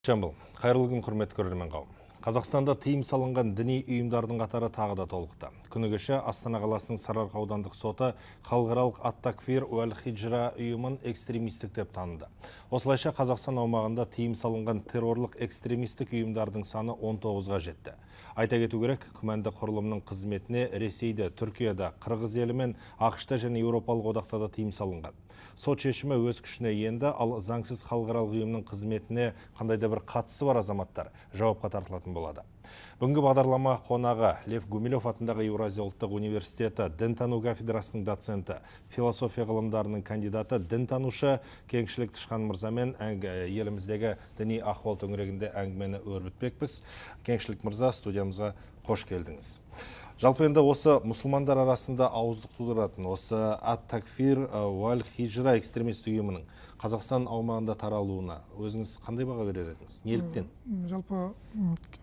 Жамбыл, қайырлы күн құрметті көрермен қауым. Қазақстанда тыйым салынған діни ұйымдардың қатары тағы да толықты. Күні кеше Астана қаласының Сарыарқа аудандық соты халықаралық ат-такфир уәл-хиджра ұйымын экстремистік деп таныды. Осылайша Қазақстан аумағында тыйым салынған террорлық экстремистік ұйымдардың саны 19-ға жетті. Айта кету керек, күмәнді құрылымның қызметіне Ресейде, Түркияда, Қырғыз елі мен ақш-та және Еуропалық одақта да тыйым салынған. Сот шешімі өз күшіне енді, ал заңсыз халықаралық ұйымның қызметіне қандай да бір қатысы бар азаматтар жауапқа тартылатын болады. Бүгінгі бағдарлама қонағы Лев Гумилев атындағы Еуразия ұлттық университеті дінтану кафедрасының доценті, философия ғылымдарының кандидаты, дінтанушы Кеңшілік Тышқан мырзамен еліміздегі діни ахуал төңірегінде әңгімені өрбітпекпіз. Кеңшілік мырза, студиямызға қош келдіңіз. Жалпы енді осы мұсылмандар арасында ауыздық тудыратын, осы ат-такфир уәл-хиджра экстремист ұйымының Қазақстан аумағында таралуына өзіңіз қандай баға берер едіңіз? Неліктен? Жалпы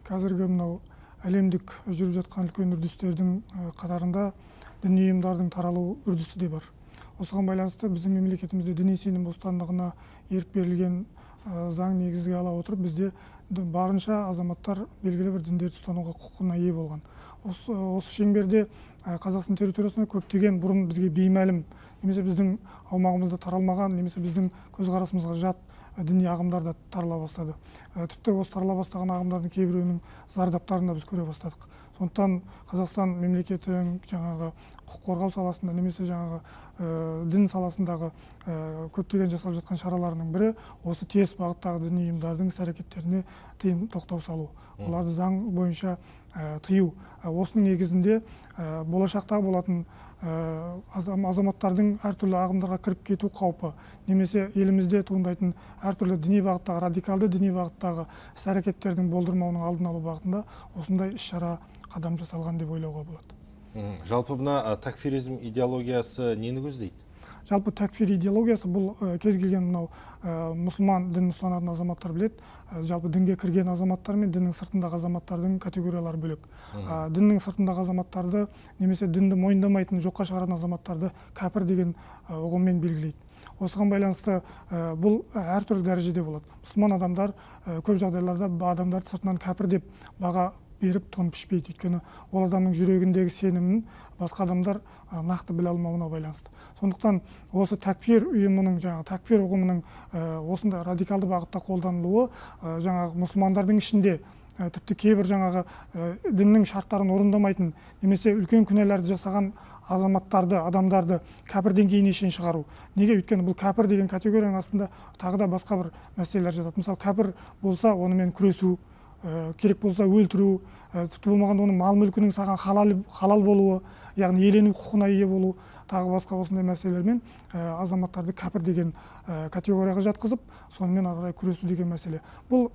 қазіргі мынау әлемдік жүріп жатқан үлкен үрдістердің қатарында діни ұйымдардың таралу үрдісі де бар. Осыған байланысты біздің мемлекетімізде діни сенім бостандығына ерік берілген заң негізге ала отырып, бізде барынша азаматтар белгілі бір діндерді ұстануға құқығына ие болған. Осы шеңберде Қазақстан территориясына көптеген бұрын бізге беймәлім, немесе біздің аумағымызда таралмаған, немесе біздің көзқарасымызға жат діни ағымдар да тарала бастады. Тіпті осы тарала бастаған ағымдардың кейбіреуінің зардаптарын да біз көре бастадық. Сондықтан Қазақстан мемлекетінің жаңағы құқық қорғау саласында, немесе жаңағы дін саласындағы көптеген жасалып жатқан шараларының бірі осы теріс бағыттағы діни ұйымдардың іс-әрекеттеріне тыйым тоқтау салу. Оларды заң бойынша тыю. Осының негізінде болашақтағы болатын азаматтардың әртүрлі ағымдарға кіріп кету қаупі, немесе елімізде туындайтын әртүрлі діни бағыттағы, радикалды діни бағыттағы іс-әрекеттердің болдырмауының алдын алу бағытында осындай іс-шара қадам жасалған деп ойлауға болады. Жалпы мына такфиризм идеологиясы нені көздейді? Жалпы такфир идеологиясы бұл кез келген мынау мұсылман дін ұстанатын азаматтар біледі. Жалпы дінге кірген азаматтар мен діннің сыртындағы азаматтардың категориялары бөлек. Діннің сыртындағы азаматтарды, немесе дінді мойындамайтын, жоққа шығаратын азаматтарды кәпір деген ұғыммен белгілейді. Осыған байланысты бұл әртүрлі дәрежеде болады. Мұсылман адамдар көп жағдайларда адамдарды сыртынан кәпір деп баға беріп тон пішпейді, өйткені ол адамның жүрегіндегі сенімін басқа адамдар нақты біле алмауына байланысты. Сондықтан осы такфир ұйымының, жаңағы такфир ұғымының осындай радикалды бағытта қолданылуы жаңағы мұсылмандардың ішінде тіпті кейбір жаңағы діннің шарттарын орындамайтын, немесе үлкен күнәларды жасаған азаматтарды, адамдарды кәпір деңгейіне шейін шығару. Неге? Өйткені бұл кәпір деген категорияның астында тағы да басқа бір мәселелер жатады. Мысалы, кәпір болса, онымен күресу, керек болса өлтіру, тіпті болмағанда оның мал-мүлкінің саған халал болуы, яғни иелену құқығына ие болу, тағы басқа осындай мәселелермен азаматтарды кәпір деген категорияға жатқызып, сонымен ары қарай күресу деген мәселе. Бұл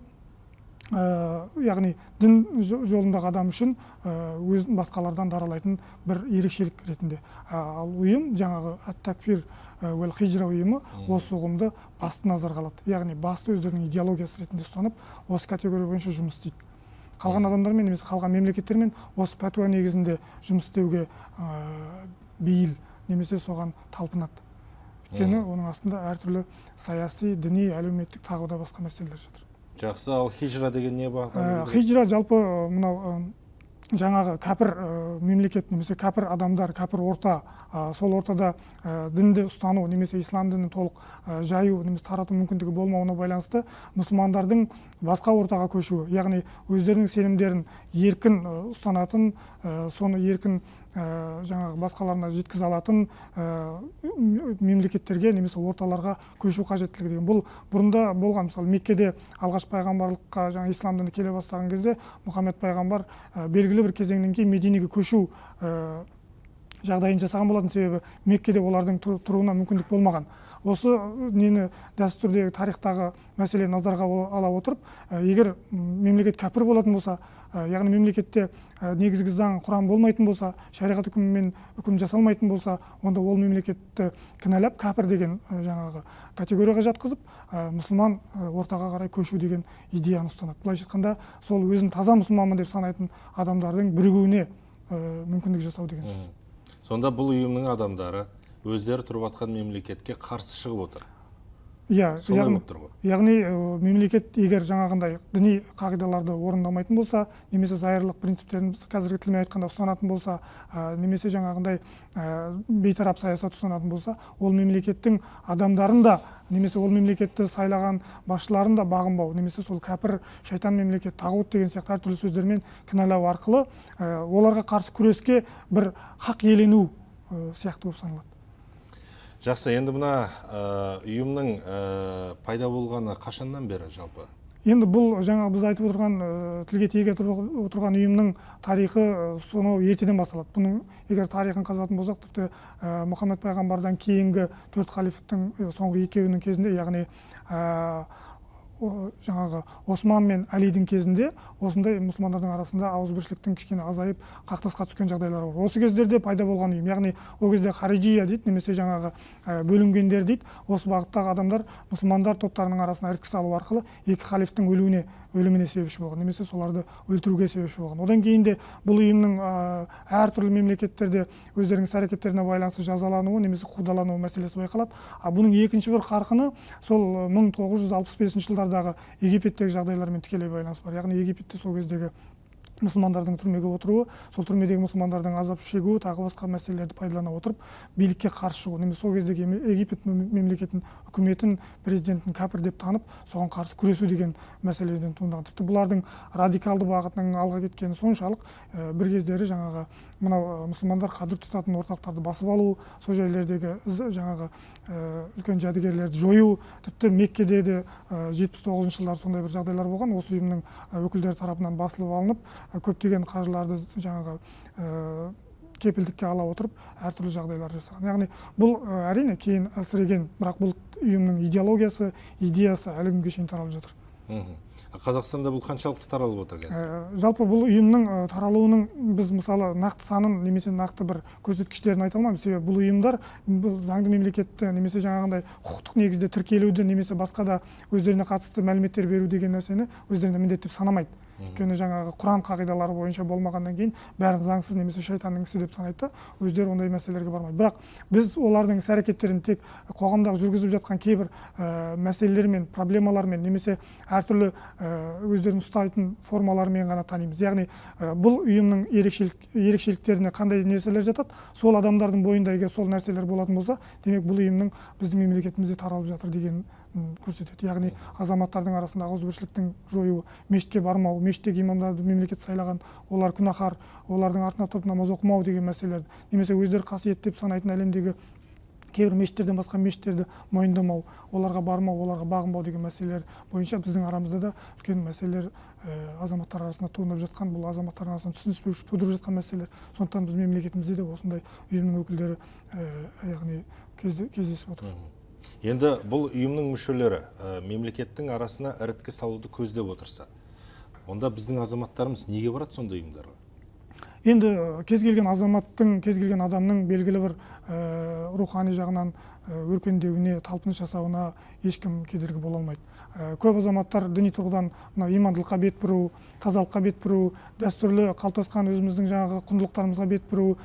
яғни дін жолындағы адам үшін өзін басқалардан даралайтын бір ерекшелік ретінде. Ал ұйым, жаңағы ат-такфир уәл-хиджра ұйымы осы ұғымды басты назарға алады. Яғни басты өздерінің идеологиясы ретінде ұстанып, осы категория бойынша жұмыс істейді. Қалған адамдармен, немесе қалған мемлекеттермен осы пәтуа негізінде жұмыс істеуге бейіл, немесе соған талпынады. Өйткені оның астында әртүрлі саяси, діни, әлеуметтік тағы да басқа мәселелер жатыр. Жақсы, ал хиджра деген не бар? Хиджра жалпы мынау жаңағы кәпір мемлекет, немесе кәпір адамдар, кәпір орта, сол ортада дінді ұстану, немесе ислам дінін толық жаю, немесе тарату мүмкіндігі болмауына байланысты мұсылмандардың басқа ортаға көшуі, яғни өздерінің сенімдерін еркін ұстанатын, соны еркін жаңағы басқаларына жеткізе алатын мемлекеттерге, немесе орталарға көшу қажеттілігі деген. Бұл бұрында болған. Мысалы, Меккеде алғаш пайғамбарлыққа жаңа ислам діні келе бастаған кезде Мұхаммед пайғамбар белгілі бір кезеңнен кейін Мединеге көшу жағдайын жасаған болатын, себебі Меккеде олардың тұруына мүмкіндік болмаған. Осы нені дәстүрдегі тарихтағы мәселе назарға ала отырып, егер мемлекет кәпір болатын болса, яғни мемлекетте негізгі заң құрам болмайтын болса, шариғат үкімімен үкім жасалмайтын болса, онда ол мемлекетті кінәлап кәпір деген жаңағы категорияға жатқызып, мұсылман ортаға қарай көшу деген идеяны ұстанады. Былайша айтқанда, сол өзін таза мұсылманмын деп санайтын адамдардың бірігуіне мүмкіндік жасау деген сөз. Сонда бұл ұйымның адамдары өздері тұрып атқан мемлекетке қарсы шығып отыр. Иә, солай болып тұр ғой. яғни мемлекет егер жаңағындай діни қағидаларды орындамайтын болса, немесе зайырлық принциптерін қазіргі тілмен айтқанда ұстанатын болса, немесе жаңағындай бейтарап саясат ұстанатын болса, ол мемлекеттің адамдарын да, немесе ол мемлекетті сайлаған басшыларын да бағынбау, немесе сол кәпір, шайтан мемлекет, тағут деген сияқты әртүрлі сөздермен кінәлау арқылы оларға қарсы күреске бір хақ иелену сияқты болып саналады. Жақсы, енді мына ұйымның пайда болғаны қашаннан бері жалпы? Енді бұл жаңа біз айтып отырған тілге тиек отырған ұйымның тарихы сонау ертеден басталады. Бұның егер тарихын қазатын болсақ, тіпті Мұхаммед пайғамбардан кейінгі 4 халифаттың соңғы екеуінің кезінде, яғни жаңағы Осман мен Әлидің кезінде осындай мұсылмандардың арасында ауызбіршіліктің кішкене азайып қақтығысқа түскен жағдайлар бар. Осы кездерде пайда болған ұйым, яғни ол кезде хариджия дейді, немесе жаңағы бөлінгендер дейді. Осы бағыттағы адамдар мұсылмандар топтарының арасына іріткі салу арқылы екі халифтің өліміне себепші болған, немесе соларды өлтіруге себепші болған. Одан кейін де бұл ұйымның әртүрлі мемлекеттерде өздерінің іс-әрекеттеріне байланысты жазалануы немесе қудалануы мәселесі байқалады. Бұның екінші бір қарқыны сол 1965 жылдардағы Египеттегі жағдайлармен тікелей байланыс бар. Яғни Египетте сол кездегі мұсылмандардың түрмеге отыруы, сол түрмедегі мұсылмандардың азап шегуі, тағы басқа мәселелерді пайдалана отырып билікке қарсы шығу, немесе сол кездегі Египет мемлекетін, үкіметін, президентін кәпір деп танып, соған қарсы күресу деген мәселеден туындаған. Тіпті бұлардың радикалды бағытының алға кеткені соншалық, бір кездері жаңағы мынау мұсылмандар қадір тұтатын орталықтарды басып алу, сол жерлердегі жаңағы үлкен жәдігерлерді жою, тіпті Меккеде де 79 жылдар сондай бір жағдайлар болған. Осы ұйымның өкілдері тарапынан басылып алынып, көптеген қаржыларды жаңағы кепілдікке ала отырып әртүрлі жағдайлар жасаған. Яғни бұл әрине кейін әлсіреген, бірақ бұл ұйымның идеологиясы, идеясы әлі күнге шейін таралып жатыр. Қазақстанда бұл қаншалықты таралып отыр қазір? Жалпы бұл ұйымның таралуының біз мысалы нақты санын немесе нақты бір көрсеткіштерін айта алмаймыз. Себебі бұл ұйымдар заңды мемлекетті немесе жаңағындай құқықтық негізде тіркелуді немесе басқа да өздеріне қатысты мәліметтер беру деген нәрсені өздеріне міндет деп санамайды. Өйткені жаңағы Құран қағидалары бойынша болмағаннан кейін бәрін заңсыз немесе шайтанның ісі деп санайды, өздері ондай мәселелерге бармайды. Бірақ біз олардың іс-әрекеттерін тек қоғамдағы жүргізіп жатқан кейбір мәселелер мен проблемалар мен немесе әртүрлі өздерін ұстайтын формалармен ғана танимыз. Яғни бұл ұйымның ерекшеліктеріне қандай нәрселер жатады, сол адамдардың бойында егер сол нәрселер болатын болса, демек бұл ұйымның біздің мемлекетімізде таралып жатыр деген көрсетеді. Яғни азаматтардың арасында ауызбіршіліктің жоюы, мешітке бармау, мешіттегі имамдарды мемлекет сайлаған, олар күнәһар, олардың артына тұрып намаз оқымау деген мәселелерді, немесе өздері қасиет деп санайтын әлемдегі кейбір мешіттерден басқа мешіттерді мойындамау, оларға бармау, оларға бағынбау деген мәселелер бойынша біздің арамызда да үлкен мәселелер азаматтар арасында туындап жатқан, бұл азаматтар арасында түсініспеушілік тудырып жатқан мәселелер. Сондықтан біз мемлекетімізде де осындай ұйымның өкілдері яғни кездесіп отыр. Енді бұл ұйымның мүшелері мемлекеттің арасына іріткі салуды көздеп отырса, онда біздің азаматтарымыз неге барады сондай ұйымдарға? Енді кез келген азаматтың, кез келген адамның белгілі бір рухани жағынан өркендеуіне, талпыныс жасауына ешкім кедергі бола алмайды. Көп азаматтар діни тұрғыдан имандылыққа бет бұру, тазалыққа бет бұру, дәстүрлі қалыптасқан өзіміздің жаңағы құндылықтарымызға бет бұру,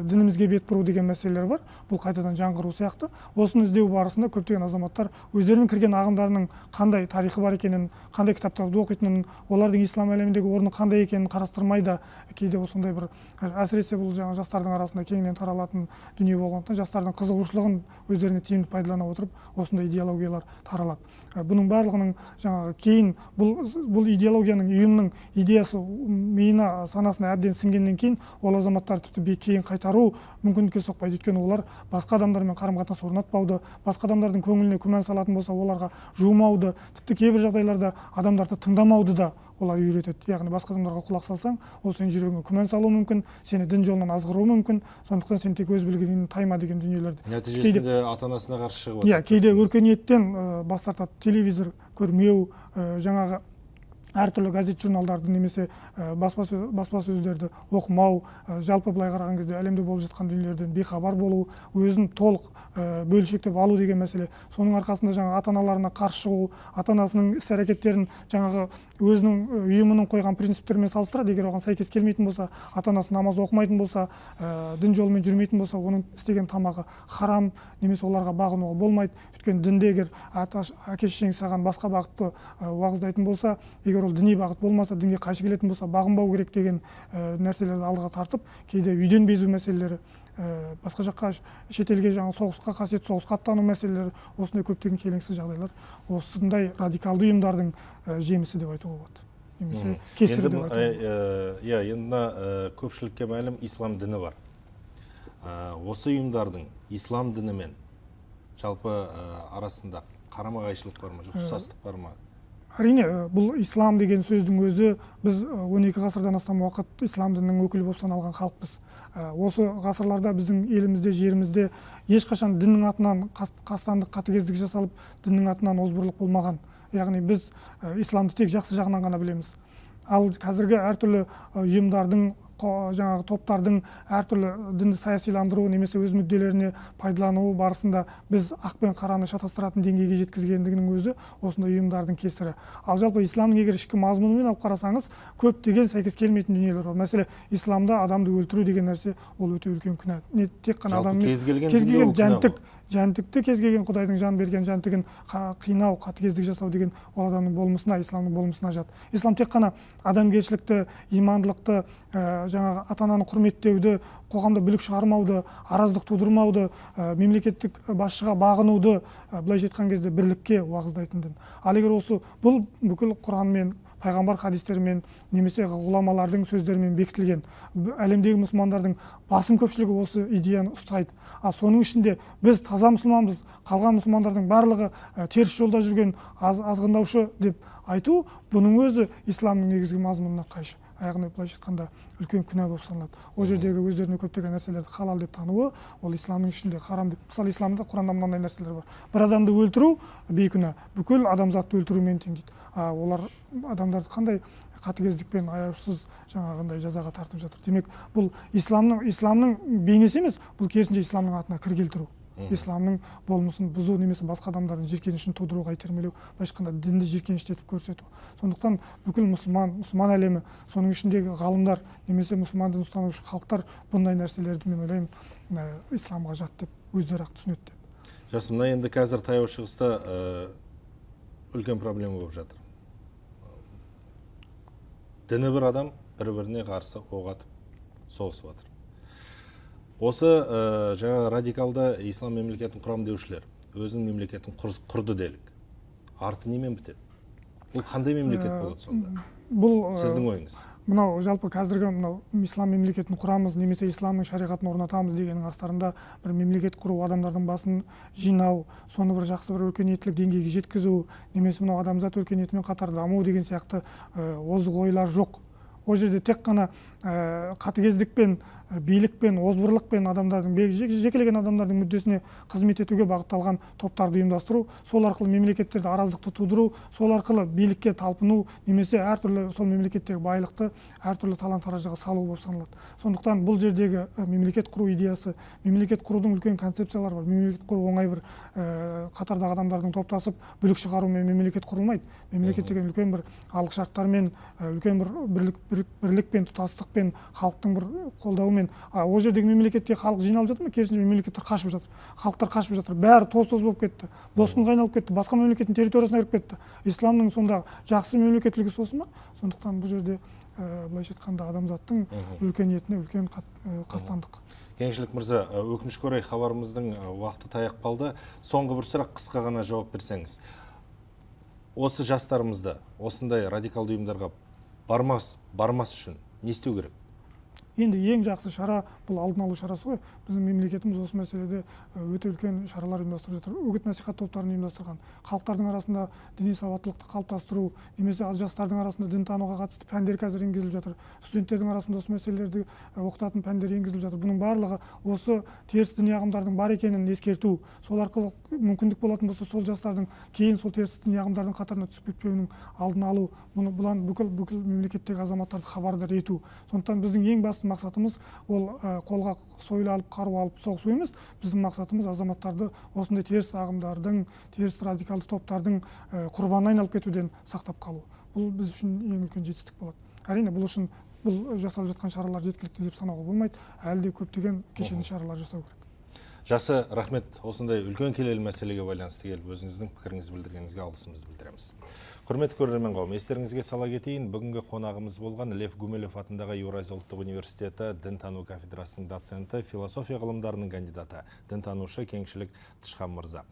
дінімізге бет бұру деген мәселелер бар. Бұл қайтадан жаңғыру сияқты. Осыны іздеу барысында көптеген азаматтар өздерінің кірген ағымдарының қандай тарихы бар екенін, қандай кітаптарды оқитынын, олардың ислам әлеміндегі орны қандай екенін қарастырмайды. Кейде осындай бір, әсіресе бұл жаңа жастардың арасында кеңінен таралатын дүние болғандықтан, жастардың қызығушылығын өздеріне тиімді пайдалана отырып, осындай идеологиялар таралады. Бұның барлығының жаңағы кейін бұл идеологияның, ұйымның идеясы миына, санасына әбден сіңгеннен кейін ол азаматтар тіпті кейін қайтару мүмкіндікке соқпайды. Өйткені олар басқа адамдармен қарым-қатынас орнатпауды, басқа адамдардың көңіліне күмән салатын болса, оларға жуымауды, тіпті кейбір жағдайларда адамдарды тыңдамауды да олар үйретеді. Яғни басқа адамдарға құлақ салсаң, ол сенің жүрегіңе күмән салуы мүмкін, сені дін жолынан азғыруы мүмкін, сондықтан сен тек өз білгеніңнен тайма деген дүниелерді. Нәтижесінде ата-анасына қарсы шығып отыр. Иә, кейде өркениеттен бас тартады, телевизор көрмеу, жаңағы әртүрлі газет журналдарды немесе баспасөздерді оқымау, жалпы былай қараған кезде әлемде болып жатқан дүниелерден бейхабар болу, өзін толық бөлшектеп алу деген мәселе. Соның арқасында жаңағы ата-аналарына қарсы шығу, ата-анасының іс-әрекеттерін жаңағы өзінің ұйымының қойған принциптермен салыстырады. Егер оған сәйкес келмейтін болса, ата-анасы намаз оқымайтын болса, дін жолымен жүрмейтін болса, оның істеген тамағы харам, немесе оларға бағынуға болмайды. Өйткені дінде егер әке-шешең саған басқа бағытты уағыздайтын болса, егер ол діни бағыт болмаса, дінге қайшы келетін болса, бағынбау керек деген нәрселерді алдыға тартып, кейде үйден безу мәселелері, басқа жаққа шетелге жаңа соғысқа қасиет соғысқа аттану мәселелері, осындай көптеген келеңсіз жағдайлар осындай радикалды ұйымдардың жемісі деп айтуға болады. Немесе кесірі деп айтуға болады. Енді көпшілікке мәлім ислам діні бар. Осы ұйымдардың ислам дінімен жалпы арасында қарама-қайшылық бар ма, ұқсастық бар ма? Әрине, бұл ислам деген сөздің өзі, біз 12 ғасырдан астам уақыт ислам дінінің өкілі болып саналған халықпыз. Осы ғасырларда біздің елімізде, жерімізде ешқашан діннің атынан қастандық, қатыгездік жасалып, діннің атынан озбырлық болмаған. Яғни біз исламды тек жақсы жағынан ғана білеміз. Ал қазіргі әртүрлі ұйымдардың, жаңағы топтардың әртүрлі дінді саясиландыру немесе өз мүдделеріне пайдалануы барысында біз ақ пен қараны шатастыратын деңгейге жеткізгендігінің өзі осындай ұйымдардың кесірі. Ал жалпы исламның егер ішкі мазмұнымен алып қарасаңыз, көптеген сәйкес келмейтін дүниелер бар. Мәселе, исламда адамды өлтіру деген нәрсе ол өте үлкен күнә. Не тек қана адам емес, кез келген жәндікті, кез келген құдайдың жан берген жәндігін қинау, қатыгездік жасау деген ол адамның болмысына, исламның болмысына жат. Ислам тек қана адамгершілікті, имандылықты, жаңағы ата-ананы құрметтеуді, қоғамда бүлік шығармауды, араздық тудырмауды, мемлекеттік басшыға бағынуды, былайша айтқан кезде бірлікке уағыздайтын дін. Ал егер осы бұл бүкіл Құранмен, пайғамбар хадистерімен, немесе ғұламалардың сөздерімен бекітілген, әлемдегі мұсылмандардың басым көпшілігі осы идеяны ұстайды. Соның ішінде біз таза мұсылманбыз, қалған мұсылмандардың барлығы теріс жолда жүрген азғындаушы деп айту, бұның өзі исламның негізгі мазмұнына қайшы. Аяғында былайша айтқанда үлкен күнә болып саналады. Ол жердегі өздеріне көптеген нәрселерді халал деп тануы, ол исламның ішінде харам деп. Мысалы, исламда Құранда мынандай нәрселер бар. Бір адамды өлтіру бейкүнә, бүкіл адамзатты өлтірумен тең дейді. Олар адамдарды қандай қатыгездікпен, аяушсыз жаңағындай жазаға тартып жатыр. Демек, бұл исламның бейнесі емес, бұл керісінше исламның атына кір келтіру. Исламның болмысын бұзу немесе басқа адамдардың жиіркенішін тудыруға итермелеу, былайша айтқанда дінді жиіркеніштетіп көрсету. Сондықтан бүкіл мұсылман әлемі, соның ішіндегі ғалымдар немесе мұсылман дін ұстанушы халықтар бұндай нәрселерді мен ойлаймын исламға жат деп өздері-ақ түсінеді деп. Жасымна, енді қазір таяу шығыста үлкен проблема болып жатыр. Діні бір адам бір-біріне қарсы оқ атып соғысып жатыр. Осы жаңа радикалды ислам мемлекетін құрам деушілер өзінің мемлекетін құрды делік. Арты немен бітеді? Бұл қандай мемлекет болады сонда? Бұл сіздің ойыңыз? Мынау жалпы қазіргі ислам мемлекетін құрамыз немесе исламның шариғатын орнатамыз дегеннің астарында бір мемлекет құру, адамдардың басын жинау, соны бір жақсы бір өркениеттілік деңгейге жеткізу, немесе мынау адамзат өркениетімен қатар даму деген сияқты озық ойлар жоқ. Ол жерде тек қана қатыгездікпен, билікпен, озбырлықпен адамдардың, жекелеген адамдардың мүддесіне қызмет етуге бағытталған топтарды ұйымдастыру, сол арқылы мемлекеттерді араздықты тудыру, сол арқылы билікке талпыну, немесе әртүрлі сол мемлекеттегі байлықты әртүрлі талан-таражға салу болып саналады. Сондықтан бұл жердегі мемлекет құру идеясы, мемлекет құрудың үлкен концепциялары бар. Мемлекет құру оңай бір қатардағы адамдардың топтасып бүлік шығарумен мемлекет құрылмайды. Мемлекет деген үлкен бір алғышарттармен, үлкен бір бірлікпен, тұтастықпен, халықтың бір қолдауымен. Ол жердегі мемлекетте халық жиналып жатыр ма? Керісінше мемлекеттер қашып жатыр. Халықтар қашып жатыр. Бәрі тоз-тоз болып кетті. Босқынға айналып кетті. Басқа мемлекеттің территориясына кіріп кетті. Исламның сонда жақсы мемлекеттілігі сосы ма? Сондықтан бұл жерде былайша айтқанда адамзаттың өркениетіне үлкен қастандық. Кеңшілік мырза, өкінішке орай хабарымыздың уақыты таяп қалды. Соңғы бір сұрақ қысқа ғана жауап берсеңіз. Осы жастарымызды осындай радикалды ұйымдарға бармас үшін не істеу керек? Енді ең жақсы шара бұл алдын алу шарасы ғой. Біздің мемлекетіміз осы мәселеде өте үлкен шаралар ұйымдастырып жатыр. Үгіт насихат топтарын ұйымдастырған, халықтардың арасында діни сауаттылықты қалыптастыру, немесе жастардың арасында дінтануға қатысты пәндер қазір енгізіліп жатыр. Студенттердің арасында осы мәселелерді оқытатын пәндер енгізіліп жатыр. Бұның барлығы осы теріс діни ағымдардың бар екенін ескерту, сол арқылы мүмкіндік болатын болса сол жастардың кейін сол теріс діни ағымдардың қатарына түсіп кетпеуінің алдын алу, бұдан бүкіл мемлекеттегі азаматтарды хабардар ету. Сондықтан біздің ең басты мақсатымыз ол қолға сойыл алып, қару алып соғысу емес. Біздің мақсатымыз азаматтарды осындай теріс ағымдардың, теріс радикалды топтардың құрбанына айналып кетуден сақтап қалу. Бұл біз үшін ең үлкен жетістік болады. Әрине бұл үшін бұл жасалып жатқан шаралар жеткілікті деп санауға болмайды. Әлі де көптеген кешенді шаралар жасау керек. Жақсы, рахмет. Осындай үлкен келелі мәселеге байланысты келіп өзіңіздің пікіріңізді білдіргеніңізге алғысымызды білдіреміз. Құрметті көрермен қауым, естеріңізге сала кетейін, бүгінгі қонағымыз болған Лев Гумилев атындағы Еуразия ұлттық университеті дінтану кафедрасының доценті, философия ғылымдарының кандидаты, дінтанушы Кеңшілік Тышқан мырза.